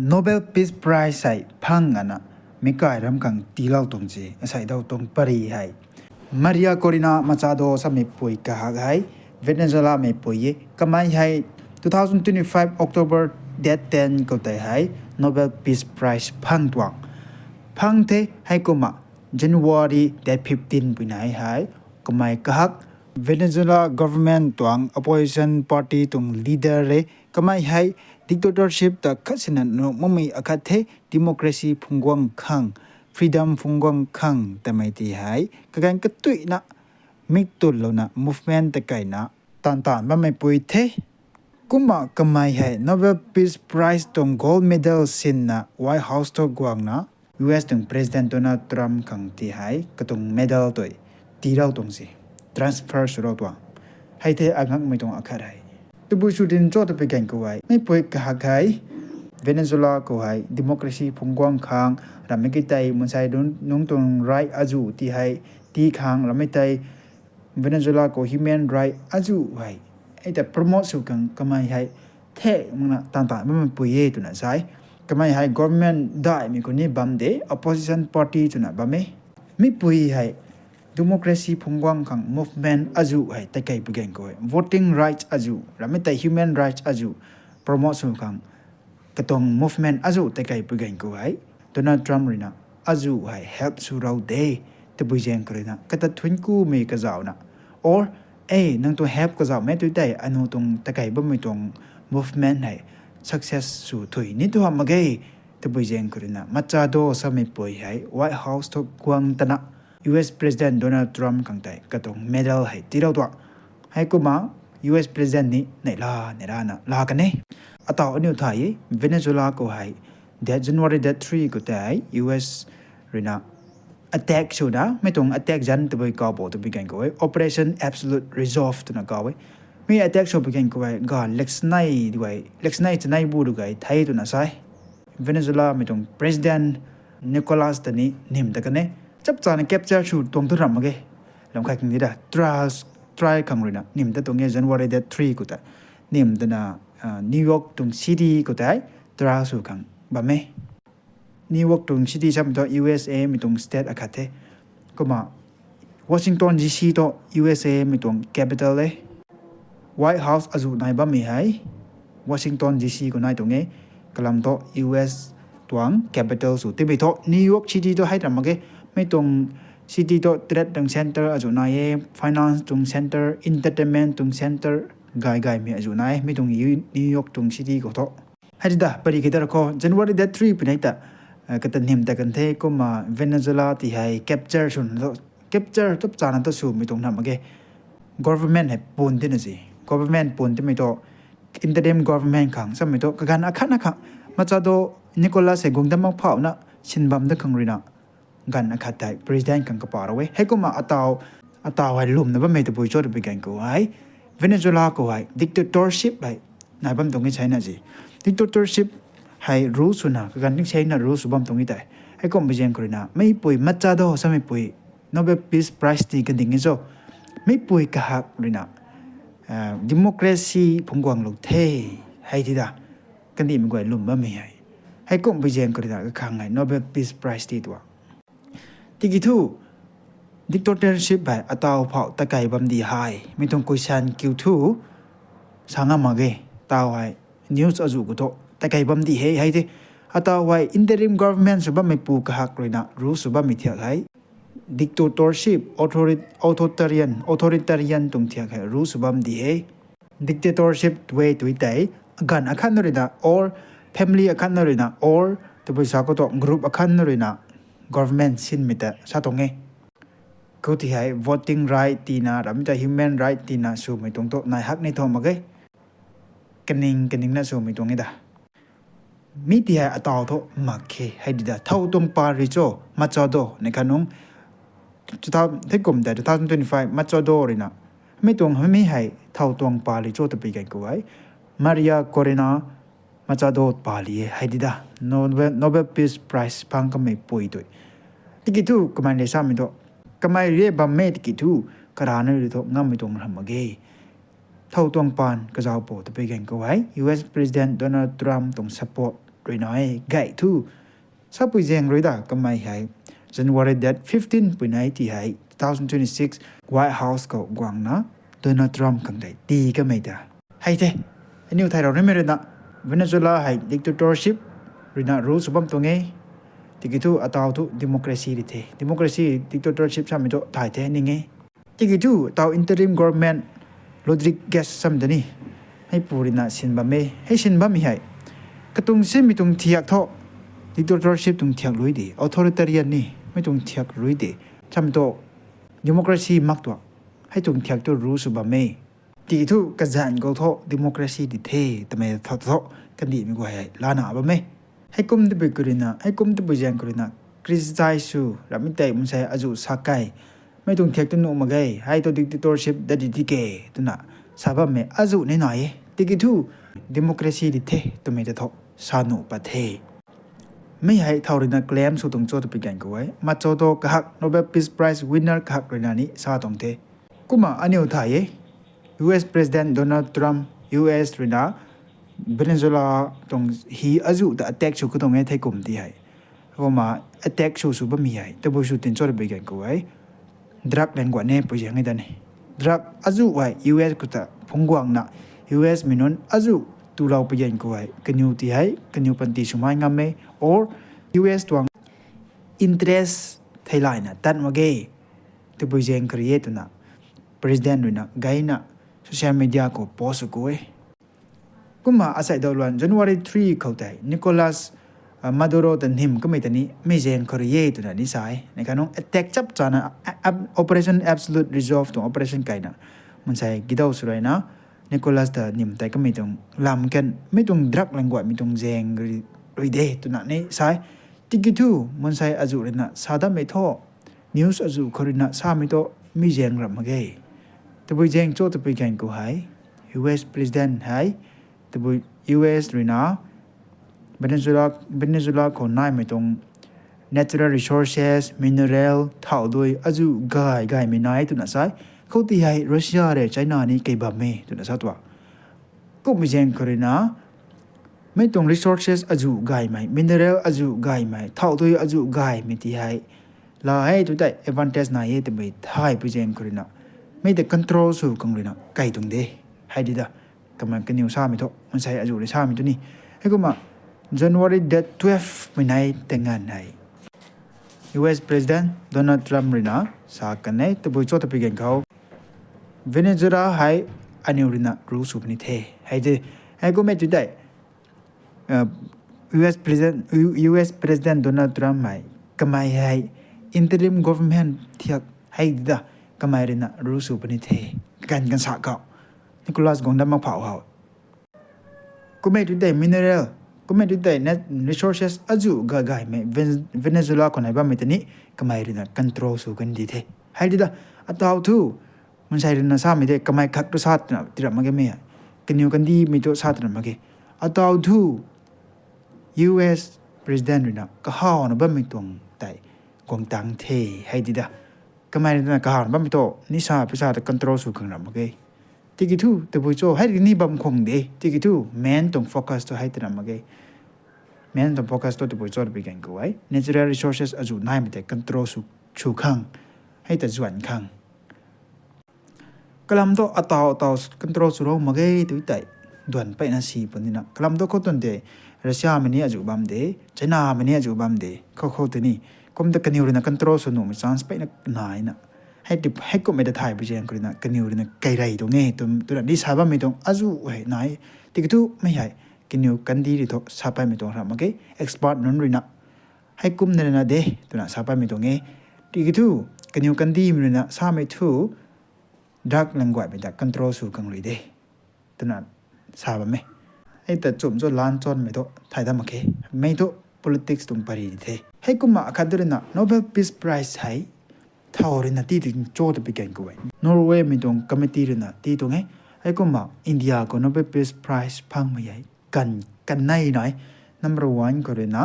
Nobel Peace Prize ใส่พังอันนะไม่กลายรำกังตีเล่าตรงจีใส่ดาวตรงปรีให้ Maria Corina Machado สมัยป่วยกะหักให้เวเนซุเอลาไม่ป่วยก็ไม่ให้2025 October Date 10ก็ได้ให้ Nobel Peace Prize พังตัวพังเทให้ก็มา January Date 15ปีไหนให้ก็ไม่กะหัก Venezuela government ตัว opposition party ตัว leader เลยก็ไม่ให้ dictatorship แต่ขัดสนันนุไม่มีอาคาเท democracy พงกวางขัง freedom พงกวางขังแต่ไม่ที่ให้ก็การกระตุ้นนะมิกตุลแล้วนะ movement แต่ไกลนะต่างๆไม่ป่วยเทกุมาก็ไม่ให้ Nobel Peace Prize ตรง gold medal สินนะ White House ตัวกวางนะ US ตรง President Donald Trump ขังที่ให้ก็ตรง medal ตัวตีเราตรงสิ transfer สุดเราตัวให้เทอางักไม่ตรงอาคาได้ตัวบุชุดินโจทย์ไปกันก็ไว้ไม่ป่วยกะหักให้เวเนซุเอลาก็ให้ democracy พงกวางขังเราไม่คิดใจมันใช้นุ่งตรง right อาจูที่ให้ที่ขังเราไม่ใจเวเนซุเอลาก็ human right อาจูไว้ไอ้แต่ promote สุกันก็ไม่ให้เทมันนะต่างๆมันป่วยตัวนั้นใช่ก็ไม่ให้ government ได้มีคนนี้บัมเด opposition party ตัวนั้นบัมไม่ป่วยให้democracy พงกวางขัง movement อาจูให้แต่ไกลไปกันก็ไว้ voting rights อาจูเราไม่ใจ human rights อาจู promote สุกันก็ต้อง movement อาจูแต่ไกลไปกันก็ไว้Donald Trump เลยนะอาจูให้ help สุเราเดแต่บุญยังก็เลยนะก็ตัดทุนกู้ไม่กระเจ้านะ or นั่งตัว help กระเจ้าไม่ตัวได้อันนู้นตรงแต่ไกลบ่ไม่ตรง movement ให้ success สู่ถุยนี่ตัวมาเกยแต่บุญยังก็เลยนะมาจ้าโดสมัยป่วยให้ White House ทุกกวางตนะ US President Donald Trump ขังใจก็ต้อง medal ให้ที่เราตัวให้กูมา US President นี่ไหนล่ะนะลากันเนี่ยอัตราอันนี้ถ่ายเวเนซุเอลาก็ให้That January that 3ก็ได้ US เรื่อง attack ชัวร์ไม่ต้อง attack จันตัวไปก่อบ่ตัวไปกันก็ไว้ Operation Absolute Resolve ตัวนั้นก็ไว้ไม่ attack ชัวร์ไปกันก็ไว้ก็ Lex ไนด้วย Lex ไนจะไนบูดูไงไทยตัวนั้นใช่เวเนซุเอลาไม่ต้อง President Nicolas ตัวนี้นิ่มแต่กันเนี่ยจับจาน capture ชุดตรงตัวรำมาเกยลองใครกันดีด่ะ try ครั้งเรื่องนิ่มแต่ตรงนี้ January that 3ก็ได้นิ่มแต่น่ะNew York ตรง City ก็ได้ try สู่ครั้งบ่ไหมนิวยอร์กตรงซิตี้ใช่ไหมตัว USA มีตรง state อาคาเทก็มา Washington DC ตัว USA มีตรง capital เลย White House อาจูนายบ่มีให้ Washington DC ก็นายตรงนี้กลำตัว US ตัว capital สู่ที่ไม่ตัว New York City ตัวให้ทำมาเกไม่ตรง city ตัว trade ตรง center อาจูนาย finance ตรง center entertainment ตรง center ไกลๆมีอาจูนายไม่ตรง New York ตรง city ก็ตัวให้ดีด่าปริกิดาร์ก็ January that 3ปีนี้แต่ก็ตันหิมแต่กันเทก็มาเวเนซุเอลาที่ให้ capture ชุนแล้ว capture ทุกจานั้นตัวสูงไม่ตรงทำโอเค government ให้ปูนที่นั่นสิ government ปูนที่ไม่ตัว interim government ขังสมัยตัวการอาคารนะครับมาจากตัวนิโคลัสเซกงดำมักเผานะชินบัมเด็กขังรีนะการอาคารได้ president ขังกระเป๋าเอาไว้ให้ก็มาอัตราให้ลุ่มนะว่าไม่ตัวผู้ช่วยไปกันก็ไว้เวเนซุเอลาก็ไว้ dictatorship ไปนายบัมตรงนี้ใช้น่ะสิdictatorship ให้รู้สุนัขการที่ใช้น่ะรู้สุบมตรงนี้แต่ให้ก็ไม่เจนกรีน่ะไม่ป่วยมัจจาโดสมัยป่วย Nobel Peace Prize ที่กันดิ่งนี้ไม่ป่วยกะหักกรีน่ะdemocracy พงกวางลูกเทให้ที่ด่ากันดิ่งมันกว่าลุ่มบ้าไม่ให้ก็ไม่เจนกรีน่ะก็ขังไง Nobel Peace Prize ที่ตัวที่กี่ทูdictatorship ไปอัตราเผาตะไคร้บัมดีไฮไม่ต้องคุยชันคิวทูสังหามาเกตาวไว้news อาจูกุโตแต่ไกบัมดีให้ที่อัตราไว้ interim government สุบะไม่ปูกะหักเลยนะรู้สุบะไม่เที่ยงให้ dictatorship authoritarian ตรงเที่ยงให้รู้สุบะดีให้ dictatorship ด้วยตัวแต่กันอาคารเลยนะ or family อาคารเลยนะ or ตัวบริษัทก็ต้อง group อาคารเลยนะ government สิ้นมิตรซะตรงไงก็ที่ให้ voting right ตีนะเราไม่ใช่ human right ตีนะสูไม่ตรงโตนายฮักในทอมาเกกันนิงน่าสูไม่ตรงนี้ด่ามีที่ให้อัตราโตมาเคให้ดีด่าเท่าตรงปาริโจมาจอโดในขนมจะทำที่กลุ่มแต่2025มาจอโดเลยนะไม่ตรงไม่ให้เท่าตรงปาริโจตัวไปกันกูไว้ Maria Corina Machado ปาลีให้ดีด่า Nobel Peace Prize พังก็ไม่ป่วยด้วยที่กี่ทูก็ไม่ได้ซ้ำไม่ตัวก็ไม่เรียบบัมเมที่กี่ทูกระดานเลยตัวงั้นไม่ตรงทำมาเกยเท่าตรงปานก็จะเอาโปรตไปกันก็ไว้ US President Donald Trump ต้อง support rồi nói gậy thu sao bây giờ rồi đã cầm mai hay January that 15 bữa nay thì hay 2026 White House có quảng nó Donald Trump cần đại ti cái mày ta hay thế anh yêu thay đổi nên mới đó Venezuela hay dictatorship rồi na rule subam to nghe thì cái thu atau thu democracy đi thế democracy dictatorship sao mình cho thay thế nên nghe thì cái thu atau interim government Rodriguez sam đó hay puri na sin ba me hay sin ba mi hay cái tung sim mi tung thiak tho dictatorship tung thiak lối đi authoritarian niไม่tung thiak lối đi sam to democracy mak to hay tung thiak to rule subam me thì thu cái dạng câu tho democracy đi thếแต่ไม่ทอกันดีมีกว่าให้ลานาบ่แม่ให้กุมตะไปกรินะให้กุมตะไปยังกรินะคริสไซซูรามิเตมันใช้อาจุสักไกไม่ต้องเทียกตัวโนมาไกให้ตัวดิกเตอร์ชิพได้ดีเกตัวน่ะสาบแม่อาจุในหน่อยติกิทูดิโมคราซีดิเทตัวไม่จะทอสานุปะเทไม่ให้เท่ารินะแกลมสู่ตรงโจทย์ไปกันกูไว้มาโจโตกะฮัก Nobel Peace Prize winner กะฮักรินานี้ซาตรงเทกูมาอันนี้อุทัยUS President Donald Trump US รินาVenezuela ตรงฮีอาจุแต่ attack ชูก็ตรงนี้ไทยกลุ่มที่ให้ก็มา attack ชูบ่มีให้แต่บ่ชูตินจอดไปกันกูไว้ drug แรงกว่าแน่ไปยังไงดัน drug อาจุไว้ US ก็จะพงกวางนะ US มีนนอาจุตัวเราไปยังกูไว้กันอยู่ที่ให้กันอยู่ปันติสุมายงามไหม or US ตัว interest ไทยไลน์นะตัดมาเกยแต่ไปยัง create นะ president ด้วยนะไงนะ social media ก็ post กูไว้กุมมาอาศัยดาวล้วน January 3 เข้าใจนิโคลัสมาดูโรตันหิมก็ไม่แต่นี้ไม่เจนคอรีเย่ตัวนี้สายในการน้อง attack จับจานะ operation absolute resolve ตัว operation ไก่นะมันใส่กิดเอาสุดเลยนะนิโคลัสแต่หิมแต่ก็ไม่ต้องลำกันไม่ต้องดรักแรงกว่าไม่ต้องเจงรีเดตัวนี้สายที่กิทูมันใส่อาจุเลยนะซาดาไม่ท่อ news อาจุคอรินะซาไม่ท่อไม่เจงรับมาเกยแต่ไปเจงโจ้แต่ไปกันกูหาย US president หายแต่บุ US หรือนะ Venezuela คนนายไม่ตรง natural resources mineral เท่าโดยอาจุกายไม่นายตัวนั้นใช่เขาที่ให้รัสเซียหรือไชน่านี่เก็บไม่ตัวนั้นใช่ตัวก็ไม่ใช่คนนะไม่ตรง resources อาจุกายไม่ mineral อาจุกายไม่เท่าโดยอาจุกายไม่ที่ให้เราให้ตัวได้ advantage นายแต่ไม่ท้ายไปใช่คนนะไม่ได้ control สู่กันเลยนะไกลตรงเดียให้ดีด้กำลังกันนิวซามิโตมันใช้อายุในซามิโตนี่ให้กูมา January 12 ไม่ไหนแต่งงานไหน US President Donald Trump เลยนะสากันไหนแต่บุญโจทย์ไปกันเขา Venezuela ให้อันนี้เลยนะรู้สุบนิเทให้ดีให้กูไม่จุดได้US President Donald Trump ให้ก็ไม่ให้ interim government ที่ให้ดีด้ก็ไม่เลยนะรู้สุบนิเทกันสาเขานิโคลัสกงดำมาเผาเขาก็ไม่ดูได้มินเนอรัลก็ไม่ดูได้ net resources อาจุกายไม่เวเนซุเอลาคนไหนบ้างไม่ตอนนี้ก็ไม่รู้นะ control สู่กันดีเท่ให้ดีด้อัตราทูมันใช่เรื่องน่าสาไม่ได้ก็ไม่คักตัวสัตว์นะที่เราไม่เกี่ยไม่กันอยู่กันดีไม่ตัวสัตว์นะไม่เกี่ยอัตราทู US president นะก็ห่อนะบ้างไม่ตรงแต่กองตังเทให้ดีด้ก็ไม่รู้นะก็ห่อนะบ้างไม่ตัวนิสัยภาษาแต่ control สู่กันนะไม่เกี่ยที่กิทูแต่ผู้โจให้นี่บำคงเดที่กิทูแมนต้องโฟกัสตัวให้ตระมาเกแมนต้องโฟกัสตัวผู้โจไปกันกูไว้ natural resources อาจุนายไม่ได้ control ชูขังให้แต่ส่วนขังกลัมตัวอัตรา control สู่เรามาเกตัวแต่ด่วนไปนะสิปนนี่นะกลัมตัวเขาต้นเดรัสเซียมันนี่อาจุบัมเดไชน่ามันนี่อาจุบัมเดเขาตัวนี้ก็มันจะกันอยู่ใน control สู่หนุ่ม chance ไปนะนายนะให้ก็ไม่ได้ถ่ายไปเจนกันนะกันอยู่ในไกลไรตรงนี้ตัวนี้สาบไม่ตรงอาจุเห็นไหนที่ก็ไม่ใช่กันอยู่กันดีที่ตัวสาบไม่ตรงครับโอเค expert นั่นเลยนะให้กุมนั่นนะเดตัวนั้นสาบไม่ตรงนี้ที่ก็กันอยู่กันดีมันเลยนะสาไม่ถูกดักลังกว่าไม่ได้ control สู่กันเลยเดตัวนั้นสาบไม่ให้แต่จุ่มจนล้านจนไม่ถูกถ่ายทำโอเคไม่ถูก politics ตรงปริเดให้กุมมาคัดด้วยนะ Nobel Peace Prize ให้ท่าเรื่องที่ถึงโจทย์ไปกันกูไว้นอร์เวย์มีตรงคอมมิตี้เรื่องที่ตรงนี้ไอ้ก็มาอินเดียก็ Nobel Peace Prize พังมาใหญ่กันไหนหน่อย number 1ก็เรื่อง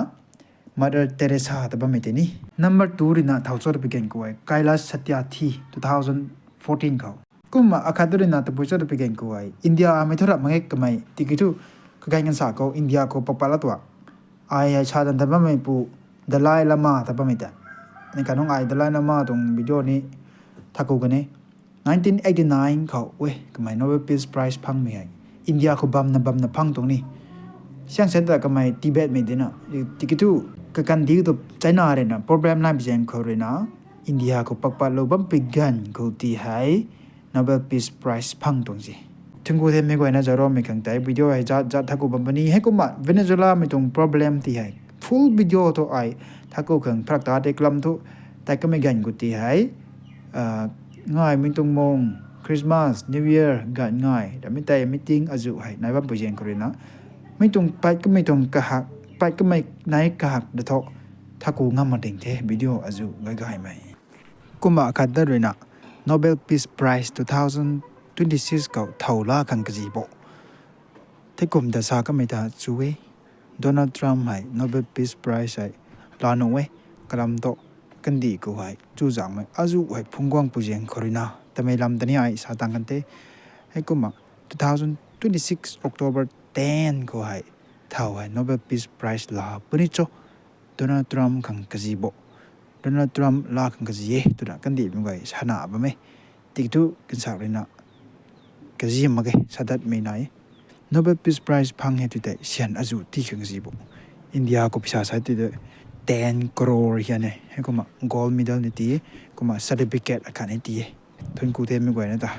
Mother Teresa แต่บ้าไม่ได้นี่ number 2เรื่องท่าโจทย์ไปกันกูไว้ไกลลัสสัตยาธี2014เขาก็มาอาคาดเรื่องท่าโจทย์ไปกันกูไว้อินเดียไม่เท่าไรมั้งก็ไม่ที่คิดดูก็การเงินสากลอินเดียก็ปปลาตัว ai cha dan ta ba mai pu dalai lama ta ba mai ta ni ka nong ai dalai lama tong video ni thaku ka ne 1989 khau we ka mai Nobel Peace Prize phang me hai India ko bam na phang tong ni siang sen ta ka mai Tibet me dina tikitu ka kan di to China re na problem na bijan ko re na India ko pakpa lo bam pigan ko ti hai Nobel Peace Prize phang tong ji thingku the me ko na jaro me kang tai video hai ja thaku bam ni he ko ma Venezuela me tong problem ti hai full video to ai thaku khang phrak ta te klam thu tai ka me gan ko ti hai ngai min tung mong Christmas New Year ga ngai da mi tai meeting aju hai nai bam bijan ko re na mi tung pai ka mi tung ka hak pai ka mai nai ka hak da thok thaku ngam ma ding the video aju gai gai mai kuma khat da re na Nobel Peace Prize 2026 ka thaula khang ka ji bo te kum da sa ka mai ta chuwe Donald Trump hai Nobel Peace Prize hai la no we kalam to kan di ko hai chu jang mai aju hai phungwang pujeng khorina tamai lam tani ai sa tang kan te hai kuma 2026 October 10 ko hai thau hai Nobel Peace Prize la puni cho Donald Trump khang ka ji bo Donald Trump la khang ka ji tu da kan di mi gai sana ba me tik tu kan sa rina ka ji ma ge sadat me nai Nobel Peace Prize phang he tu dai sian aju ti khang ji bo India ko pisa sa ti de 10 crore hian he kuma gold medal ni ti kuma certificate akhan ti thun ku te mi gai na ta